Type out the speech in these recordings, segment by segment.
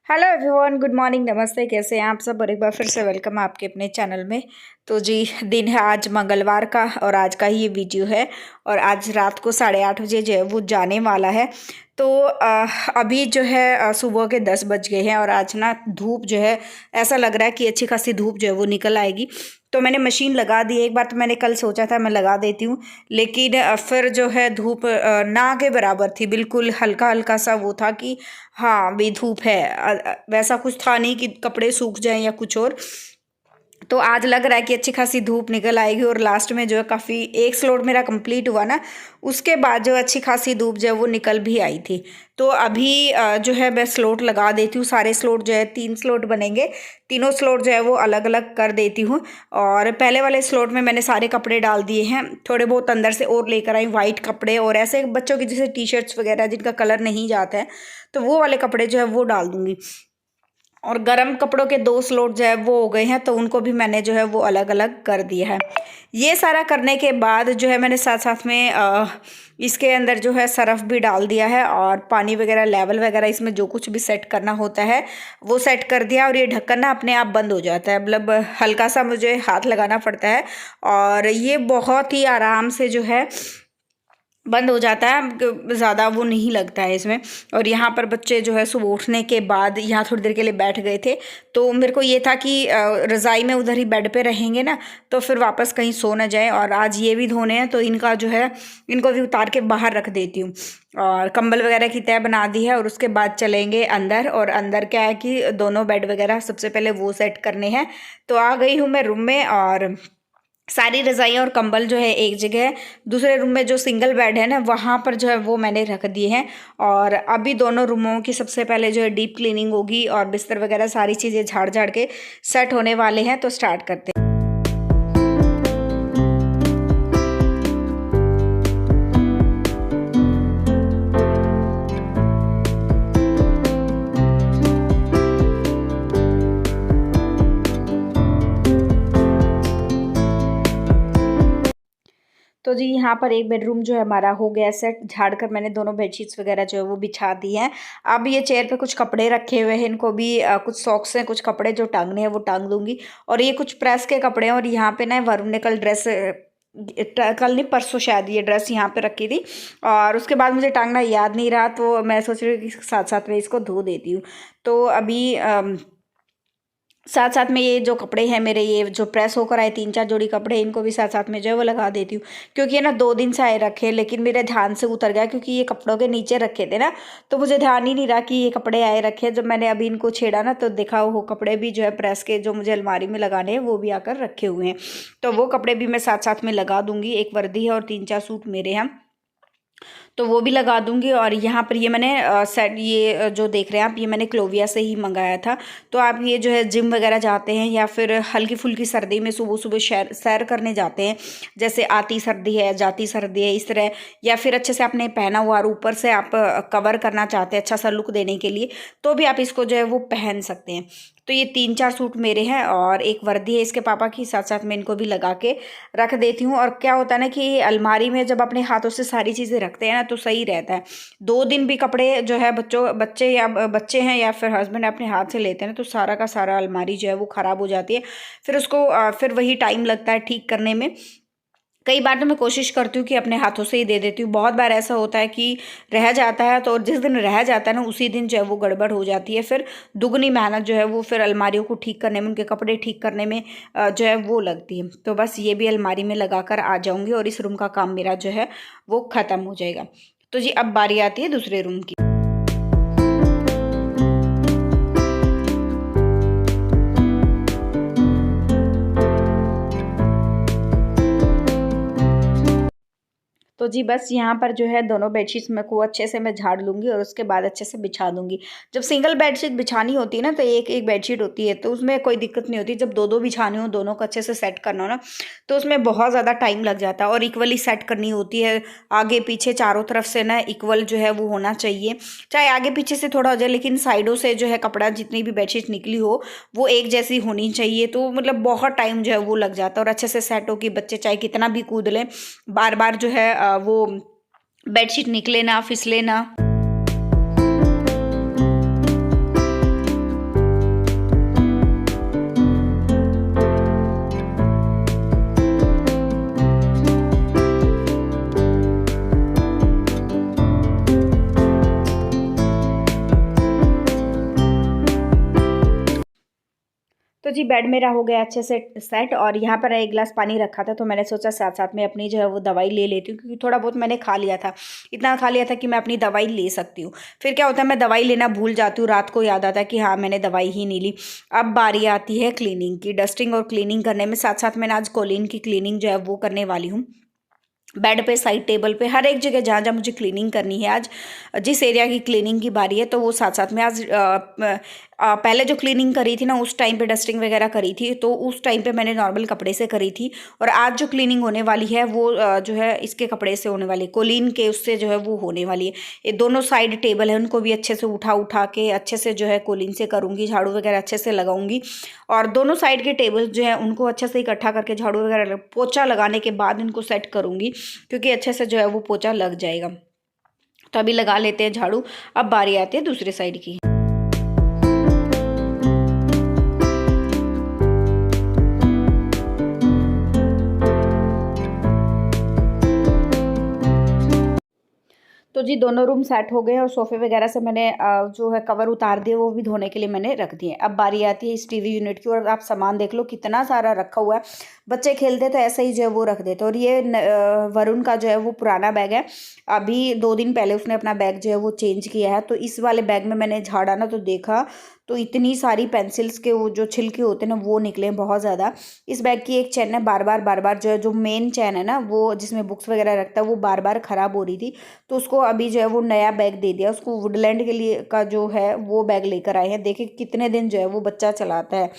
Hello everyone, good morning, नमस्ते। कैसे हैं आप सब? और एक बार फिर से वेलकम है आपके अपने चैनल में। तो जी, दिन है आज मंगलवार का और आज का ही ये वीडियो है। और आज रात को 8:30 बजे जो है वो जाने वाला है। तो अभी जो है सुबह के 10 बज गए हैं और आज ना धूप जो है, ऐसा लग रहा है कि अच्छी खासी धूप जो है वो निकल आएगी। तो मैंने मशीन लगा दी है। एक बार तो मैंने कल सोचा था मैं लगा देती हूँ, लेकिन फिर जो है धूप ना के बराबर थी। बिल्कुल हल्का हल्का सा वो था कि हाँ भी धूप है। वैसा कुछ था नहीं कि कपड़े सूख जाएं या कुछ और। तो आज लग रहा है कि अच्छी खासी धूप निकल आएगी और लास्ट में जो है काफ़ी एक स्लॉट मेरा कंप्लीट हुआ ना, उसके बाद जो अच्छी खासी धूप जो है वो निकल भी आई थी। तो अभी जो है मैं स्लॉट लगा देती हूँ। सारे स्लॉट जो है 3 स्लॉट बनेंगे, तीनों स्लॉट जो है वो अलग अलग कर देती हूँ। और पहले वाले स्लॉट में मैंने सारे कपड़े डाल दिए हैं, थोड़े बहुत अंदर से और लेकर आई वाइट कपड़े और ऐसे बच्चों की जैसे टी शर्ट्स वगैरह जिनका कलर नहीं जाता है, तो वो वाले कपड़े जो है वो डाल दूंगी। और गर्म कपड़ों के 2 स्लॉट जो है वो हो गए हैं, तो उनको भी मैंने जो है वो अलग अलग कर दिया है। ये सारा करने के बाद जो है मैंने साथ साथ में इसके अंदर जो है सरफ भी डाल दिया है और पानी वगैरह लेवल वगैरह इसमें जो कुछ भी सेट करना होता है वो सेट कर दिया। और ये ढक्कन ना अपने आप बंद हो जाता है, मतलब हल्का सा मुझे हाथ लगाना पड़ता है और ये बहुत ही आराम से जो है बंद हो जाता है, ज़्यादा वो नहीं लगता है इसमें। और यहाँ पर बच्चे जो है सुबह उठने के बाद यहाँ थोड़ी देर के लिए बैठ गए थे, तो मेरे को ये था कि रज़ाई में उधर ही बेड पे रहेंगे ना, तो फिर वापस कहीं सो ना जाए। और आज ये भी धोने हैं, तो इनका जो है इनको भी उतार के बाहर रख देती हूँ और कंबल वगैरह की तह बना दी है। और उसके बाद चलेंगे अंदर। और अंदर क्या है कि दोनों बेड वगैरह सबसे पहले वो सेट करने हैं। तो आ गई हूँ मैं रूम में और सारी रज़ाइयाँ और कंबल जो है एक जगह, दूसरे रूम में जो सिंगल बेड है ना वहाँ पर जो है वो मैंने रख दिए हैं। और अभी दोनों रूमों की सबसे पहले जो है डीप क्लीनिंग होगी और बिस्तर वगैरह सारी चीज़ें झाड़ झाड़ के सेट होने वाले हैं। तो स्टार्ट करते हैं। तो जी, यहाँ पर एक बेडरूम जो है हमारा हो गया सेट। झाड़ कर मैंने दोनों बेडशीट्स वगैरह जो है वो बिछा दी हैं। अब ये चेयर पे कुछ कपड़े रखे हुए हैं, इनको भी कुछ सॉक्स हैं, कुछ कपड़े जो टांगने हैं वो टांग दूंगी। और ये कुछ प्रेस के कपड़े हैं। और यहाँ पे ना वरुण ने कल ड्रेस, कल नहीं परसों शायद, ये ड्रेस यहाँ पे रखी थी और उसके बाद मुझे टांगना याद नहीं रहा, तो मैं सोच रही हूँ कि साथ साथ में इसको धो देती हूँ। तो अभी साथ साथ में ये जो कपड़े हैं मेरे, ये जो प्रेस होकर आए 3-4 जोड़ी कपड़े, इनको भी साथ साथ में जो है वो लगा देती हूँ। क्योंकि ये ना 2 दिन से आए रखे, लेकिन मेरे ध्यान से उतर गया क्योंकि ये कपड़ों के नीचे रखे थे ना, तो मुझे ध्यान ही नहीं रहा कि ये कपड़े आए रखे। जब मैंने अभी इनको छेड़ा ना, तो देखा वो कपड़े भी जो है प्रेस के जो मुझे अलमारी में लगाने हैं वो भी आकर रखे हुए हैं। तो वो कपड़े भी मैं साथ साथ में लगा दूंगी। एक वर्दी है और 3-4 सूट मेरे हैं, तो वो भी लगा दूंगी। और यहाँ पर ये मैंने सेट, ये जो देख रहे हैं आप, ये मैंने क्लोविया से ही मंगाया था। तो आप ये जो है जिम वगैरह जाते हैं या फिर हल्की फुल्की सर्दी में सुबह सुबह सैर करने जाते हैं, जैसे आती सर्दी है जाती सर्दी है इस तरह, या फिर अच्छे से आपने पहना हुआ और ऊपर से आप कवर करना चाहते हैं अच्छा सा लुक देने के लिए, तो भी आप इसको जो है वो पहन सकते हैं। तो ये 3-4 सूट मेरे हैं और एक वर्दी है इसके पापा की, साथ साथ में इनको भी लगा के रख देती हूँ। और क्या होता है ना कि अलमारी में जब अपने हाथों से सारी चीज़ें रखते हैं ना, तो सही रहता है। 2 दिन भी कपड़े जो है बच्चे हैं या फिर हस्बैंड अपने हाथ से लेते हैं ना, तो सारा का सारा अलमारी जो है वो ख़राब हो जाती है। फिर उसको फिर वही टाइम लगता है ठीक करने में। कई बार तो मैं कोशिश करती हूँ कि अपने हाथों से ही दे देती हूँ। बहुत बार ऐसा होता है कि रह जाता है, तो जिस दिन रह जाता है ना उसी दिन जो है वो गड़बड़ हो जाती है। फिर दुगनी मेहनत जो है वो फिर अलमारियों को ठीक करने में, उनके कपड़े ठीक करने में जो है वो लगती है। तो बस ये भी अलमारी में लगा कर आ जाऊँगी और इस रूम का काम मेरा जो है वो ख़त्म हो जाएगा। तो जी, अब बारी आती है दूसरे रूम की। तो जी बस यहाँ पर जो है दोनों बेडशीट्स मेरे को अच्छे से मैं झाड़ लूँगी और उसके बाद अच्छे से बिछा दूँगी। जब सिंगल बेडशीट बिछानी होती है ना, तो एक एक बेडशीट होती है, तो उसमें कोई दिक्कत नहीं होती। जब 2-2 बिछानी हो, दोनों को अच्छे से सेट करना हो ना, तो उसमें बहुत ज़्यादा टाइम लग जाता है। और इक्वली सेट करनी होती है, आगे पीछे चारों तरफ से ना इक्वल जो है वो होना चाहिए। चाहे आगे पीछे से थोड़ा हो जाए, लेकिन साइडों से जो है कपड़ा जितनी भी बेडशीट निकली हो वो एक जैसी होनी चाहिए। तो मतलब बहुत टाइम जो है वो लग जाता है। और अच्छे से सेट हो कि बच्चे चाहे कितना भी कूद लें, बार बार जो है वो बेडशीट निकले ना, फिसले ना। तो जी बेड मेरा हो गया अच्छे से सेट, और यहाँ पर एक गिलास पानी रखा था, तो मैंने सोचा साथ साथ में अपनी जो है वो दवाई ले लेती हूँ, क्योंकि थोड़ा बहुत मैंने खा लिया था, इतना खा लिया था कि मैं अपनी दवाई ले सकती हूँ। फिर क्या होता है, मैं दवाई लेना भूल जाती हूँ, रात को याद आता है कि हाँ मैंने दवाई ही नहीं ली। अब बारी आती है क्लीनिंग की, डस्टिंग और क्लीनिंग करने में। साथ साथ मैंने आज कॉलिन की क्लीनिंग जो है वो करने वाली हूँ। बेड पे, साइड टेबल पे, हर एक जगह जहाँ जहाँ मुझे क्लीनिंग करनी है आज, जिस एरिया की क्लीनिंग की बारी है, तो वो साथ साथ में आज पहले जो क्लीनिंग करी थी ना, उस टाइम पे डस्टिंग वगैरह करी थी, तो उस टाइम पे मैंने नॉर्मल कपड़े से करी थी। और आज जो क्लीनिंग होने वाली है वो जो है इसके कपड़े से होने वाली है, कोलिन के उससे जो है वो होने वाली है। ये दोनों साइड टेबल है, उनको भी अच्छे से उठा उठा के अच्छे से जो है कोलिन से करूँगी, झाड़ू वगैरह अच्छे से लगाऊंगी। और दोनों साइड के टेबल जो है उनको अच्छे से इकट्ठा करके झाड़ू वगैरह पोछा लगाने के बाद इनको सेट करूँगी, क्योंकि अच्छे से जो है वो पोछा लग जाएगा। तो अभी लगा लेते हैं झाड़ू। अब बारी आती है दूसरी साइड की। तो जी दोनों रूम सेट हो गए हैं, और सोफ़े वगैरह से मैंने जो है कवर उतार दिए, वो भी धोने के लिए मैंने रख दिए। अब बारी आती है इस टीवी यूनिट की, और आप सामान देख लो कितना सारा रखा हुआ है। बच्चे खेलते तो ऐसे ही जो है वो रख देते। और ये वरुण का जो है वो पुराना बैग है, अभी 2 दिन पहले उसने अपना बैग जो है वो चेंज किया है। तो इस वाले बैग में मैंने झाड़ा ना, तो देखा तो इतनी सारी पेंसिल्स के वो जो छिलके होते हैं ना, वो निकले हैं बहुत ज़्यादा। इस बैग की एक चैन है बार बार जो है, जो मेन चैन है ना, वो जिसमें बुक्स वगैरह रखता है, वो बार बार ख़राब हो रही थी। तो उसको अभी जो है वो नया बैग दे दिया उसको। वुडलैंड के लिए का जो है वो बैग लेकर आए हैं। देखिए कितने दिन जो है वो बच्चा चलाता है।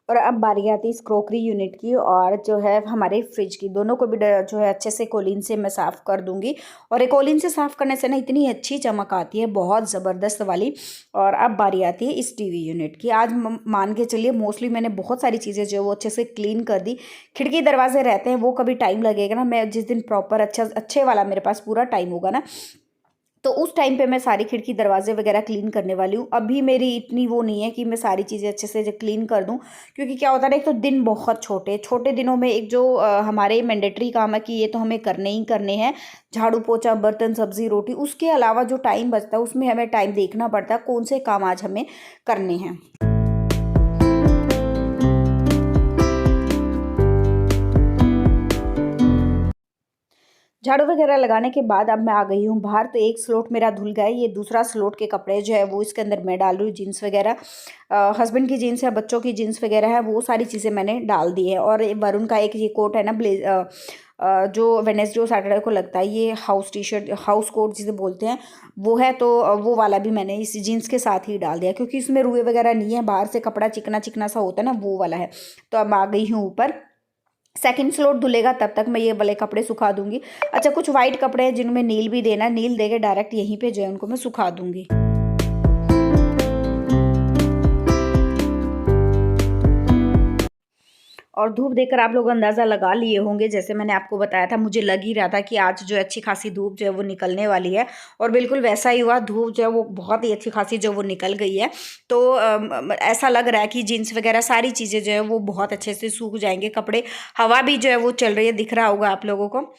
और अब बारी आती है इस क्रॉकरी यूनिट की, और जो है हमारे फ्रिज की, दोनों को भी जो है अच्छे से कोलिन से मैं साफ़ कर दूंगी। और एक कोलिन से साफ़ करने से ना इतनी अच्छी चमक आती है, बहुत ज़बरदस्त वाली। और अब बारी आती है इस टीवी यूनिट की। आज मान के चलिए मोस्टली मैंने बहुत सारी चीज़ें जो है वो अच्छे से क्लीन कर दी। खिड़की दरवाजे रहते हैं, वो कभी टाइम लगेगा ना, मैं जिस दिन प्रॉपर अच्छे वाला मेरे पास पूरा टाइम होगा ना, तो उस टाइम पे मैं सारी खिड़की दरवाजे वगैरह क्लीन करने वाली हूँ। अभी मेरी इतनी वो नहीं है कि मैं सारी चीज़ें अच्छे से क्लीन कर दूँ, क्योंकि क्या होता है ना, एक तो दिन बहुत छोटे दिनों में एक जो हमारे मैंडेटरी काम है कि ये तो हमें करने ही करने हैं, झाड़ू पोछा बर्तन सब्जी रोटी, उसके अलावा जो टाइम बचता है उसमें हमें टाइम देखना पड़ता है कौन से काम आज हमें करने हैं। झाड़ू वगैरह लगाने के बाद अब मैं आ गई हूँ बाहर। तो एक स्लोट मेरा धुल गया है, ये दूसरा स्लोट के कपड़े जो है वो इसके अंदर मैं डाल रही हूँ। जीन्स वगैरह, हस्बैंड की जीन्स है, बच्चों की जीन्स वगैरह है, वो सारी चीज़ें मैंने डाल दी है। और वरुण का एक ये कोट है ना, जो वेडनेसडे और सैटरडे को लगता है, ये house T shirt, house coat जिसे बोलते हैं, वो है। तो वो वाला भी मैंने इस जीन्स के साथ ही डाल दिया, क्योंकि इसमें रुए वगैरह नहीं है, बाहर से कपड़ा चिकना चिकना सा होता है ना, वो वाला है। तो अब आ गई हूँ ऊपर। सेकंड स्लोट धुलेगा तब तक मैं ये वाले कपड़े सुखा दूंगी। अच्छा, कुछ वाइट कपड़े हैं जिनमें नील भी देना, नील देके डायरेक्ट यहीं पे जो है उनको मैं सुखा दूंगी। और धूप देखकर आप लोग अंदाज़ा लगा लिए होंगे, जैसे मैंने आपको बताया था, मुझे लग ही रहा था कि आज जो है अच्छी खासी धूप जो है वो निकलने वाली है। और बिल्कुल वैसा ही हुआ, धूप जो है वो बहुत ही अच्छी खासी जो वो निकल गई है। तो ऐसा लग रहा है कि जीन्स वगैरह सारी चीज़ें जो है वो बहुत अच्छे से सूख जाएंगे। कपड़े, हवा भी जो है वो चल रही है, दिख रहा होगा आप लोगों को।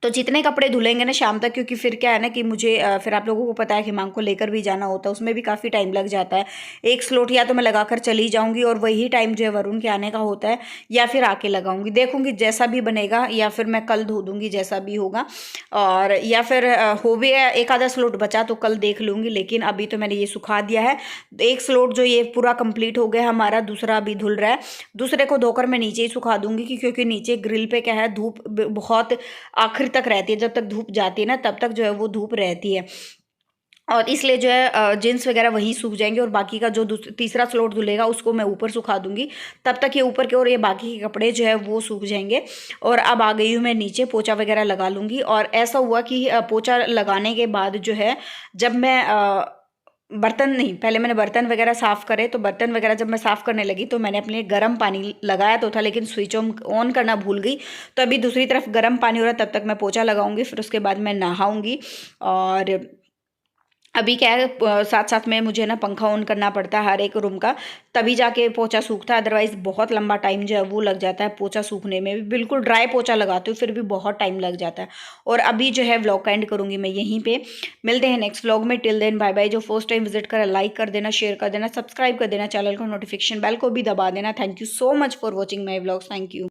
तो जितने कपड़े धुलेंगे ना शाम तक, क्योंकि फिर क्या है ना कि मुझे फिर आप लोगों को पता है कि मांग को लेकर भी जाना होता है, उसमें भी काफ़ी टाइम लग जाता है। एक स्लोट या तो मैं लगाकर चली जाऊंगी, और वही टाइम जो है वरुण के आने का होता है, या फिर आके लगाऊंगी, देखूंगी जैसा भी बनेगा, या फिर मैं कल धो दूंगी जैसा भी होगा। और या फिर हो भी एक आधा स्लोट बचा तो कल देख लूँगी, लेकिन अभी तो मैंने ये सुखा दिया है। एक स्लोट जो ये पूरा कंप्लीट हो गया हमारा, दूसरा अभी धुल रहा है। दूसरे को धोकर मैं नीचे ही सुखा दूंगी, क्योंकि नीचे ग्रिल पे क्या है, धूप बहुत आखिर तक रहती है। जब तक धूप जाती है ना, तब तक जो है वो धूप रहती है, और इसलिए जो है जीन्स वगैरह वहीं सूख जाएंगे। और बाकी का जो तीसरा स्लोट धुलेगा उसको मैं ऊपर सुखा दूंगी, तब तक ये ऊपर के और ये बाकी के कपड़े जो है वो सूख जाएंगे। और अब आ गई हूँ मैं नीचे, पोछा वगैरह लगा लूँगी। और ऐसा हुआ कि पोछा लगाने के बाद जो है, जब मैं बर्तन नहीं, पहले मैंने बर्तन वगैरह साफ़ करे, तो बर्तन वगैरह जब मैं साफ़ करने लगी तो मैंने अपने गर्म पानी लगाया तो था, लेकिन स्विच ऑन करना भूल गई। तो अभी दूसरी तरफ गर्म पानी हो रहा है, तब तक मैं पोछा लगाऊंगी, फिर उसके बाद मैं नहाऊंगी। और अभी क्या है साथ साथ में मुझे ना पंखा ऑन करना पड़ता है हर एक रूम का, तभी जाके पोछा सूखता है। अदरवाइज बहुत लंबा टाइम जो है वो लग जाता है पोछा सूखने में भी। बिल्कुल ड्राई पोछा लगाती हूँ फिर भी बहुत टाइम लग जाता है। और अभी जो है व्लॉग का एंड करूँगी मैं यहीं पे। मिलते हैं नेक्स्ट व्लॉग में। Till then bye bye. जो फर्स्ट टाइम विजिट करा लाइक कर देना, शेयर कर देना, सब्सक्राइब कर देना, चैनल को नोटिफिकेशन बेल को भी दबा देना। Thank you so much for watching my vlogs. Thank you.